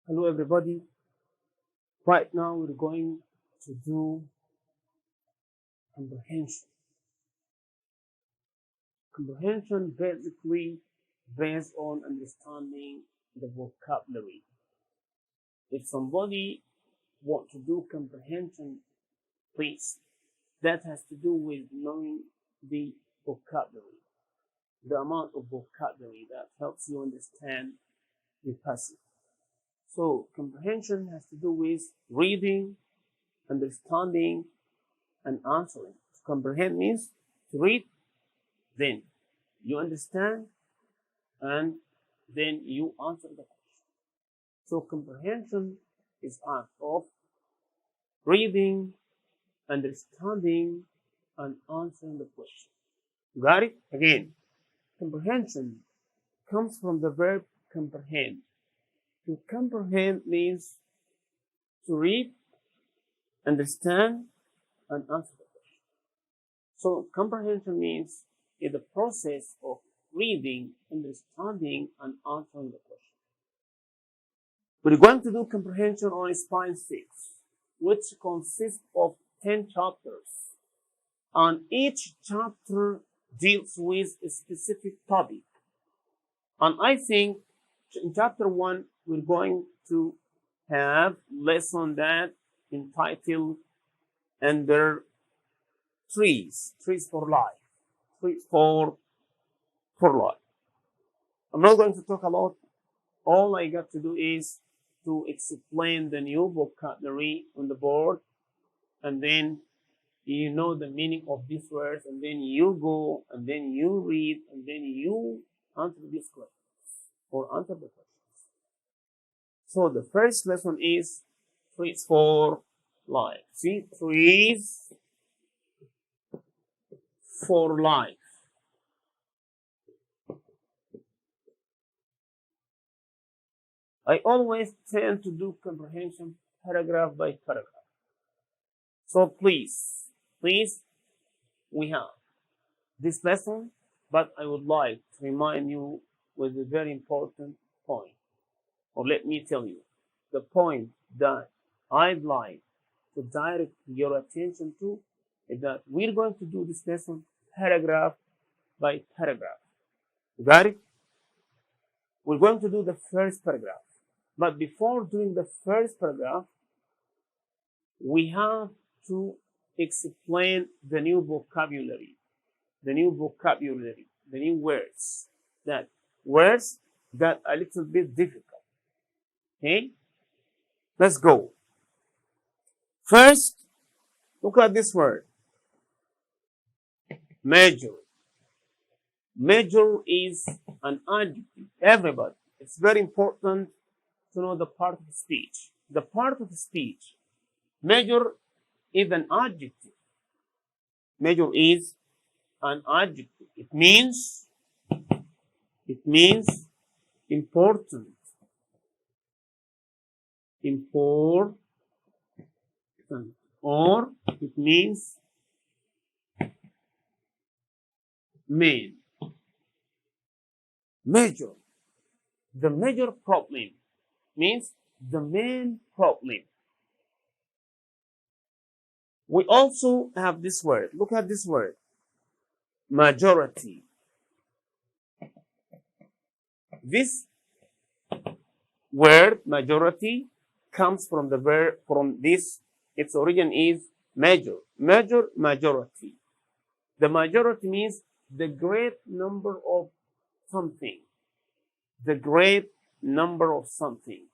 Hello everybody. Right now we're going to do comprehension. Comprehension basically based on understanding the vocabulary. If somebody want to do comprehension, please, that has to do with knowing the vocabulary, the amount of vocabulary that helps you understand the passage. So comprehension has to do with reading, understanding, and answering. To comprehend means to read, then you understand, and then you answer the question. So comprehension is act of reading, understanding, and answering the question. Got it? Again, comprehension comes from the verb comprehend. To comprehend means to read, understand, and answer the question. So comprehension means is the process of reading, understanding, and answering the question. We're going to do comprehension on Spine 6, which consists of 10 chapters. And each chapter deals with a specific topic. And I think in chapter 1, we're going to have lesson that entitled under trees for life, trees for life. I'm not going to talk a lot. All I got to do is to explain the new vocabulary on the board, and then you know the meaning of these words, and then you go, and then you read, and then you answer these questions, or answer the questions. So the first lesson is trees for life. See, trees for life. I always tend to do comprehension paragraph by paragraph. So please, we have this lesson, but I would like to remind you with a very important point. Or let me tell you, the point that I'd like to direct your attention to is that we're going to do this lesson paragraph by paragraph. Got it? We're going to do the first paragraph. But before doing the first paragraph, we have to explain the new vocabulary, the new words that are a little bit difficult. Okay? Let's go. First, look at this word. Major. Major is an adjective. Everybody. It's very important to know the part of speech. The part of speech. Major is an adjective. Major is an adjective. It means important. Important. Or it means main. Major. The major problem means the main problem. We also have this word. Look at this word. Majority. This word, majority, comes from the verb, from this, its origin is major. Majority. The majority means the great number of something. The great number of something.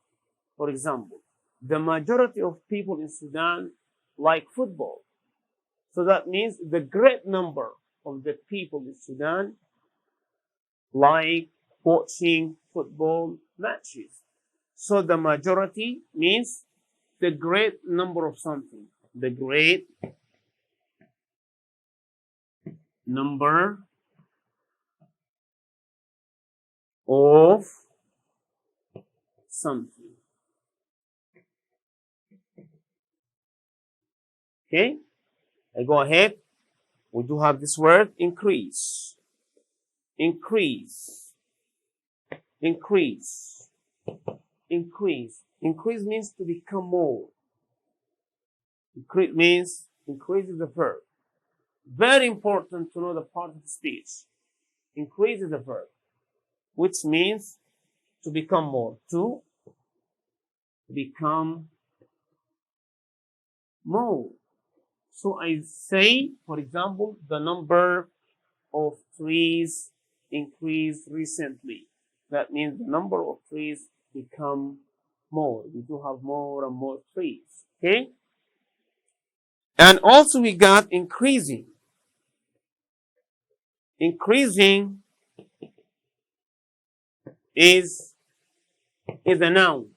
For example, the majority of people in Sudan like football. So that means the great number of the people in Sudan like watching football matches. So the majority means the great number of something. The great number of something. Okay, I go ahead. We do have this word, increase. Increase. Increase. increase. Increase means to become more. Increase means increase is the verb. Very important to know the part of speech. Increase is the verb, which means to become more. To become more. So I say, for example, the number of trees increased recently. That means the number of trees become more. We do have more and more trees. Okay? And also we got increasing. Increasing is a noun.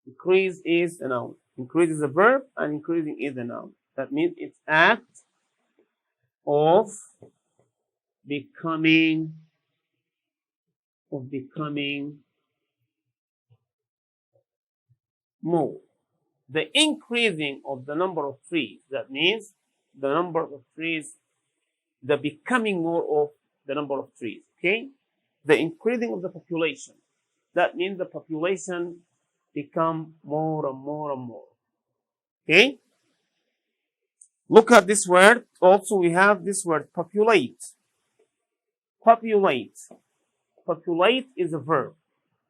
Increase is a noun. Increase is a verb and increasing is a noun. That means it's act of becoming more. The increasing of the number of trees, that means the number of trees, the becoming more of the number of trees. Okay? The increasing of the population, that means the population become more and more and more. Okay? Look at this word. Also, we have this word populate. Populate. Populate is a verb.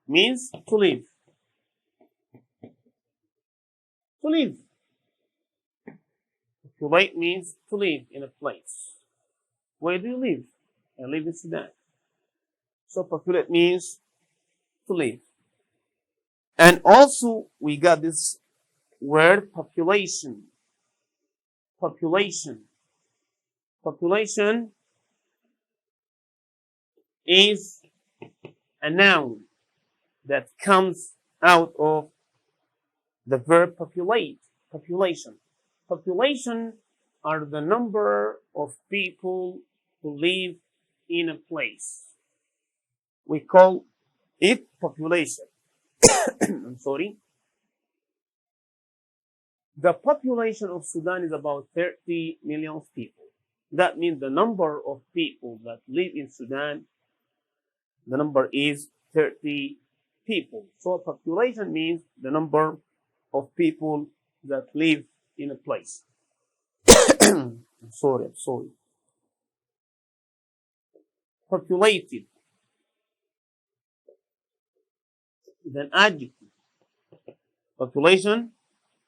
Means to live. To live. Populate means to live in a place. Where do you live? I live in Sudan. So populate means to live. And also we got this word population. Population. Population is a noun that comes out of the verb populate. Population. Population are the number of people who live in a place. We call it population. I'm sorry. The population of Sudan is about 30 million people. That means the number of people that live in Sudan, the number is 30 people. So population means the number of people that live in a place. I'm sorry. Populated is an adjective. Population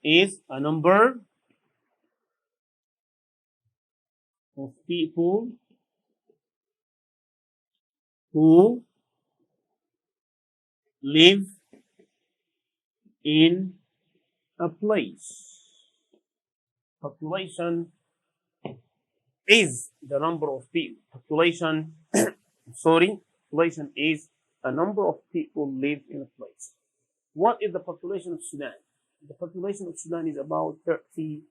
is a number of people who live in a place. Population is the number of people. Population is a number of people live in a place. What is the population of Sudan? The population of Sudan is about 30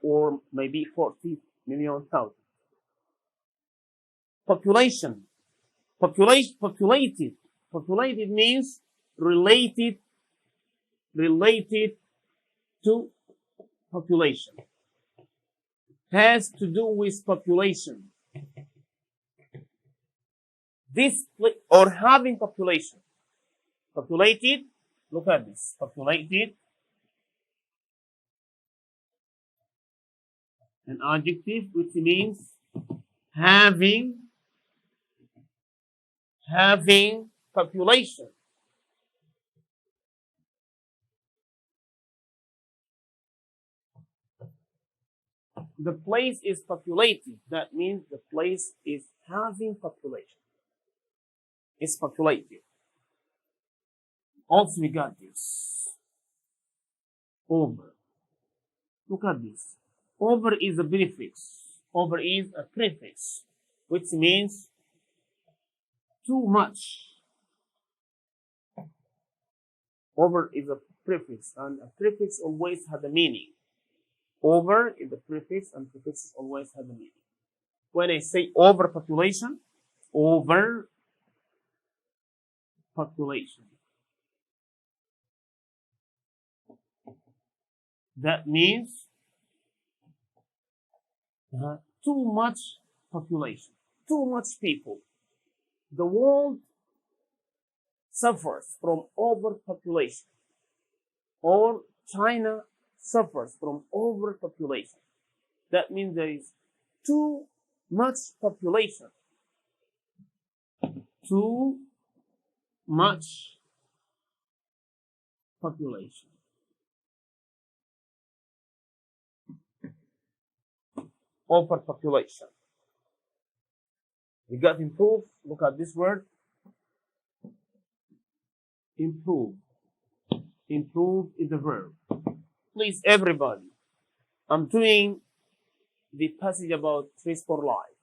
or maybe 40 million thousand. Population. Populated. Populated means related to population. Has to do with population. This or having population. Populated, look at this. Populated, an adjective which means having population. The place is populated. That means the place is having population. It's populated. Also, we got this. Over. Look at this. Over is a prefix. Over is a prefix, which means too much. Over is a prefix, and a prefix always has a meaning. Over is a prefix, and prefixes always have a meaning. When I say overpopulation, that means too much population, too much people. The world suffers from overpopulation, or China suffers from overpopulation. That means there is too much population. Too much population. Overpopulation. We got improve. Look at this word. Improve. Improve is the verb. Please, everybody. I'm doing the passage about trees for life.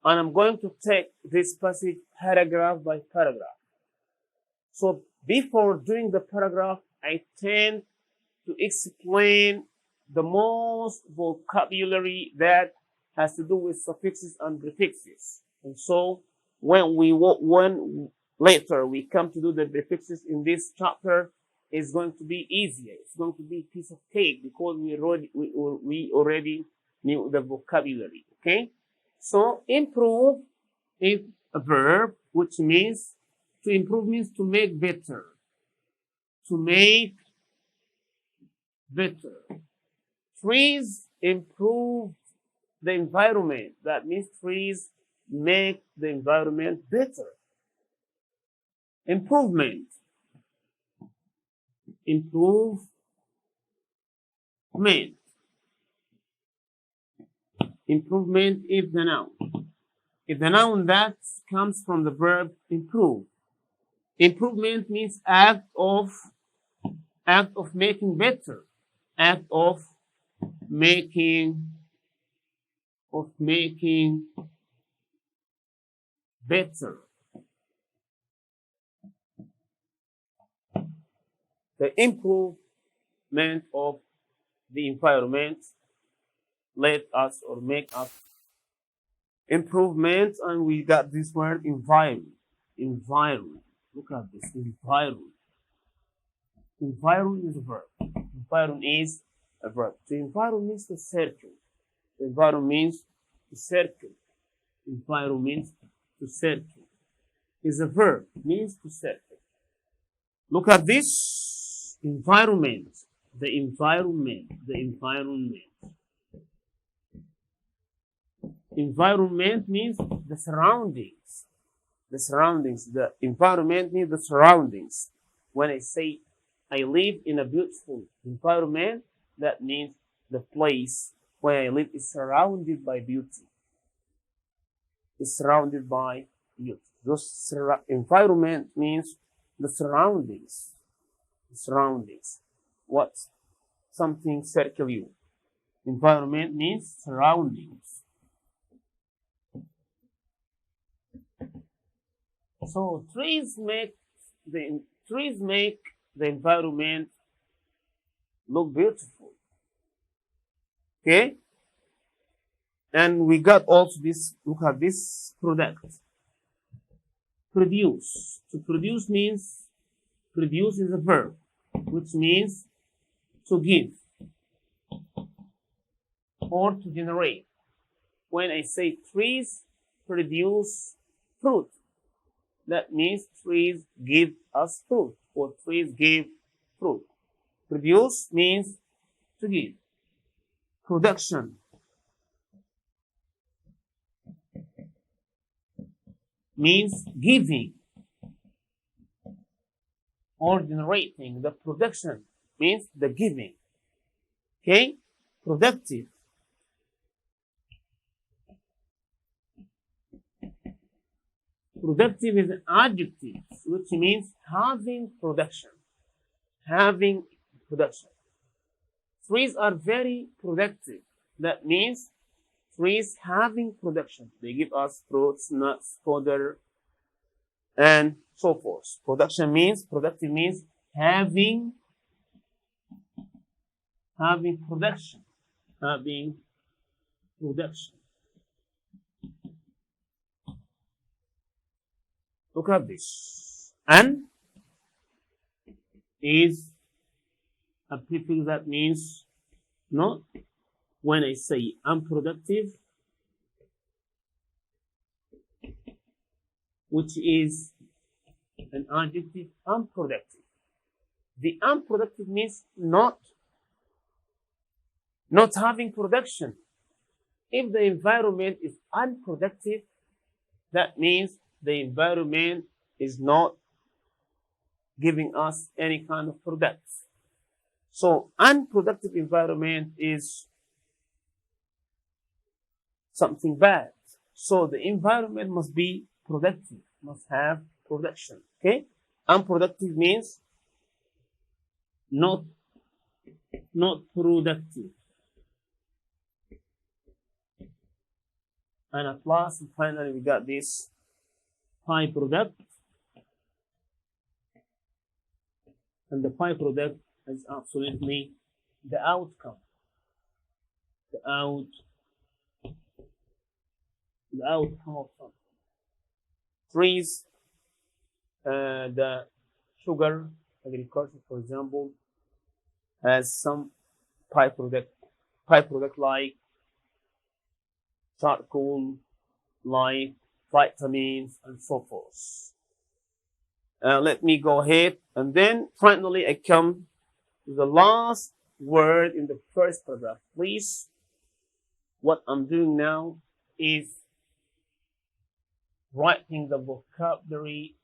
And I'm going to take this passage paragraph by paragraph. So before doing the paragraph, I tend to explain the most vocabulary that has to do with suffixes and prefixes. And so when later we come to do the prefixes in this chapter, it's going to be easier. It's going to be a piece of cake because we already knew the vocabulary. Okay? So improve is a verb which means to improve means to make better. To make better. Trees improve the environment. That means trees make the environment better. Improvement. Improvement. Improvement is the noun. If the noun that comes from the verb improve. Improvement means act of making better. Act of making better. The improvement of the environment let us or make us improvement, and we got this word environment. Environment. Look at this. Environment. Environment is a verb. Environment is a verb. The environment means to circle. The environment means to circle. Environment means to circle. Is a verb. Means to circle. Look at this. Environment. The environment. The environment. Environment means the surroundings. The surroundings. The environment means the surroundings. When I say I live in a beautiful environment, that means the place where I live is surrounded by beauty. It's surrounded by beauty. Those environment means the surroundings. The surroundings. What? Something circle you. Environment means surroundings. So trees make the environment look beautiful. Okay? And we got also this, look at this product. Produce. To produce means, produce is a verb, which means to give or to generate. When I say trees produce fruit, that means trees give us fruit, or trees give fruit. Produce means to give. Production means giving or generating. The production means the giving. Okay? Productive. Productive is an adjective, which means having production. Having production. Trees are very productive. That means trees having production. They give us fruits, nuts, fodder, and so forth. Productive means having production. Having production. Look at this. An is a prefix that means not. When I say unproductive, which is an adjective, unproductive. The unproductive means not having production. If the environment is unproductive, that means the environment is not giving us any kind of products. So unproductive environment is something bad. So the environment must be productive, must have production. Okay? Unproductive means not productive. And at last, finally, we got this byproduct. And the byproduct is absolutely the outcome. The outcome of something. Trees, the sugar agriculture, for example, has some byproduct like charcoal, like vitamins, and so forth. Let me go ahead, and then finally I come to the last word in the first paragraph. Please, what I'm doing now is writing the vocabulary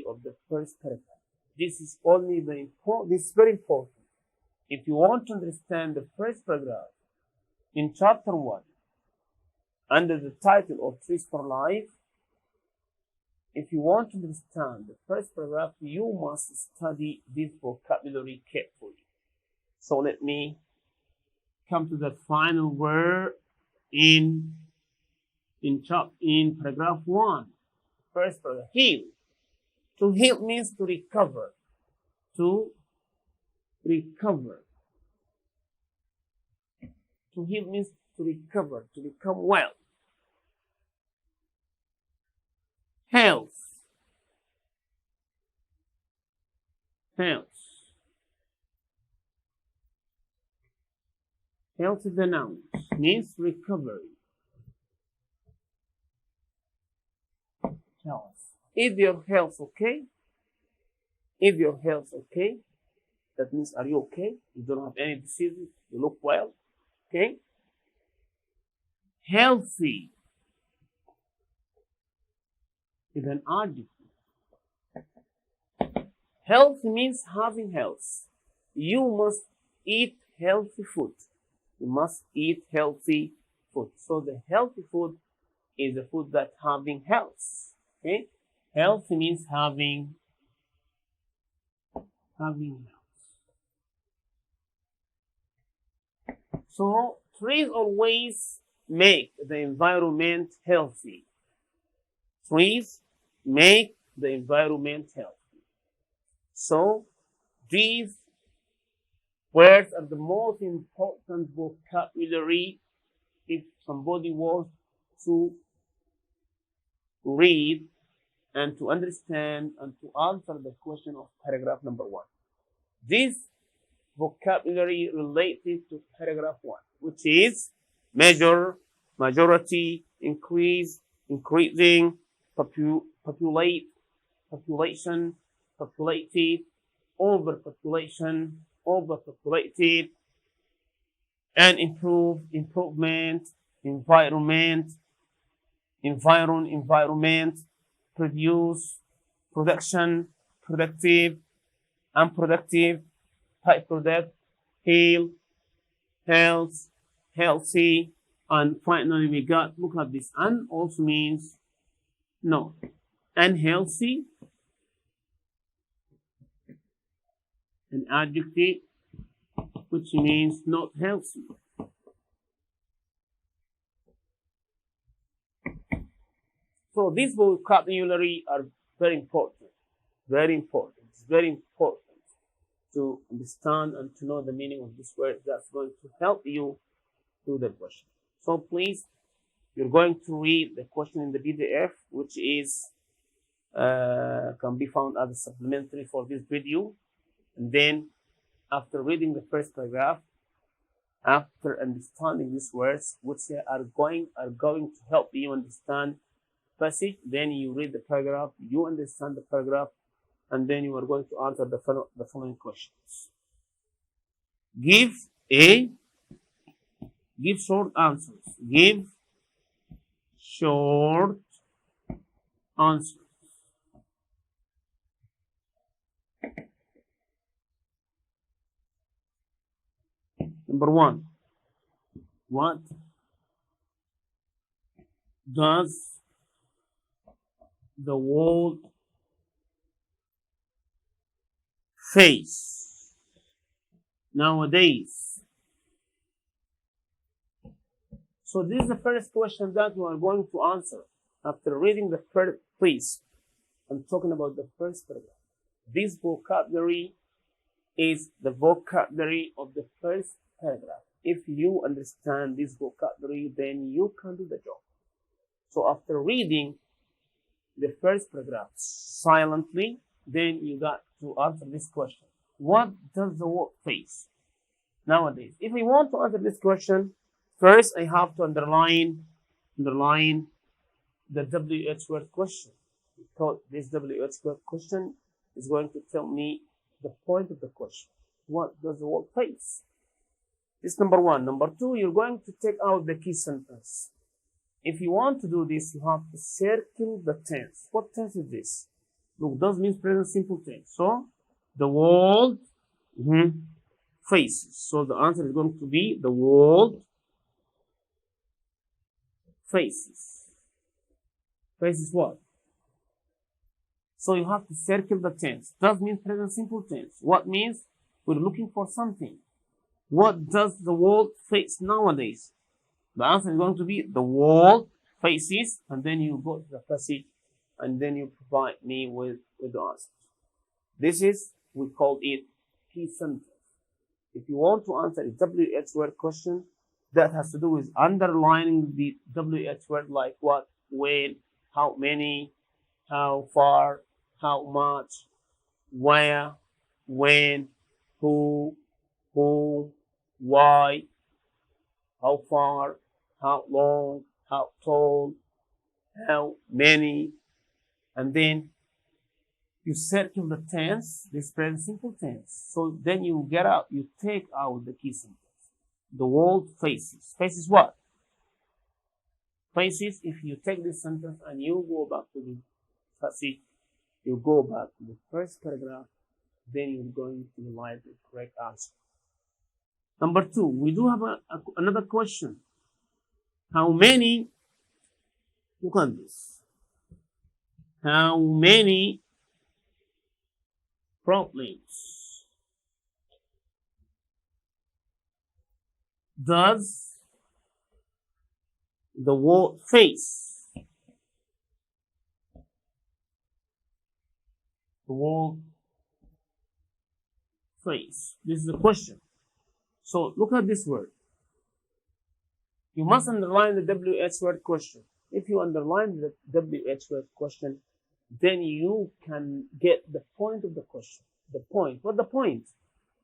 of the first paragraph. This is this is very important. If you want to understand the first paragraph in chapter 1, under the title of Trees for Life, if you want to understand the first paragraph, you must study this vocabulary carefully. So let me come to the final word in paragraph 1. First paragraph, heal. To heal means to recover. To recover. To heal means to recover, to become well. Health. Health. Health is a noun, means recovery. Health. Is your health okay? If your health okay, that means are you okay? You don't have any diseases, you look well, okay? Healthy is an adjective. Health means having health. You must eat healthy food. You must eat healthy food. So the healthy food is the food that having health. Okay? Health means having health. So trees always make the environment healthy. Trees make the environment healthy. So these words are the most important vocabulary if somebody wants to read and to understand and to answer the question of paragraph number 1. This vocabulary related to paragraph 1, which is measure, majority, increase, increasing, populate, population, populated, overpopulation, overpopulated, and improve, improvement, environment, environment, produce, production, productive, unproductive, byproduct, heal, health, healthy, and finally we got, look at this, un also means no, unhealthy, an adjective which means not healthy. So these vocabulary are very important, very important. It's very important to understand and to know the meaning of this word. That's going to help you do the question. So please, you're going to read the question in the PDF, which is can be found as a supplementary for this video. And then after reading the first paragraph, after understanding these words, which are going to help you understand passage, then you read the paragraph, you understand the paragraph, and then you are going to answer the following questions. Give short answers. Give short answers. Number one, what does the world face nowadays? So this is the first question that we are going to answer after reading the first piece. I'm talking about the first paragraph. This vocabulary is the vocabulary of the first paragraph. If you understand this vocabulary, then you can do the job. So after reading the first paragraph silently, then you got to answer this question. What does the world face nowadays? If we want to answer this question, first I have to underline the WH word question, because this WH word question is going to tell me the point of the question. What does the world face? This is number one. Number two, you're going to take out the key sentence. If you want to do this, you have to circle the tense. What tense is this? Look, does means present simple tense. So the world faces. So the answer is going to be the world faces. Faces what? So you have to circle the tense. Does means present simple tense. What means? We're looking for something. What does the world face nowadays? The answer is going to be the world faces, and then you go to the passage, and then you provide me with the answers. This is, we call it key sentence. If you want to answer a WH word question, that has to do with underlining the WH word, like what, when, how many, how far, how much, where, when, who, why, how far, how long, how tall, how many, and then you circle the tense, this present simple tense. So then you take out the key sentence. The world faces. Faces what? Faces, if you take this sentence and you go back to the passage, you go back to the first paragraph, then you're going to write the correct answer. Number two, we do have another question. How many, look at this. How many problems does the world face? The world face. This is the question. So look at this word. You must underline the WH word question. If you underline the WH word question, then you can get the point of the question. The point. What the point?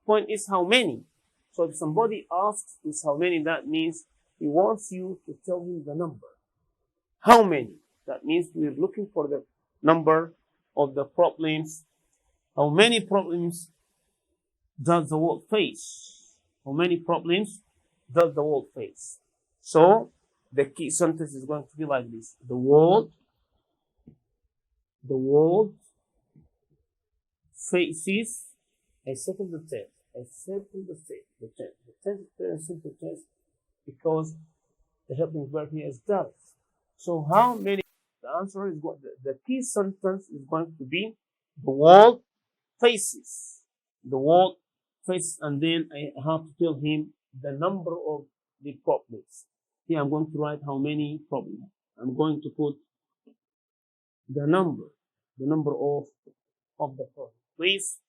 Point is how many. So if somebody asks is how many, that means he wants you to tell him the number. How many? That means we're looking for the number of the problems. How many problems does the world face? How many problems does the world face? So the key sentence is going to be like this. The world faces, I circle the tense. The tense is very simple tense because the helping verb here is does. So how many? The answer is what the key sentence is going to be the world faces. The world faces, and then I have to tell him the number of the problems. Here I'm going to write how many problems. I'm going to put the number of the problem. Please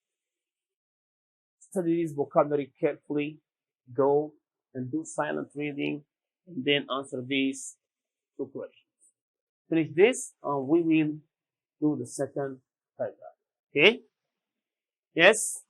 study this vocabulary carefully. Go and do silent reading, and then answer these two questions. Finish this, and we will do the second paragraph. Okay? Yes?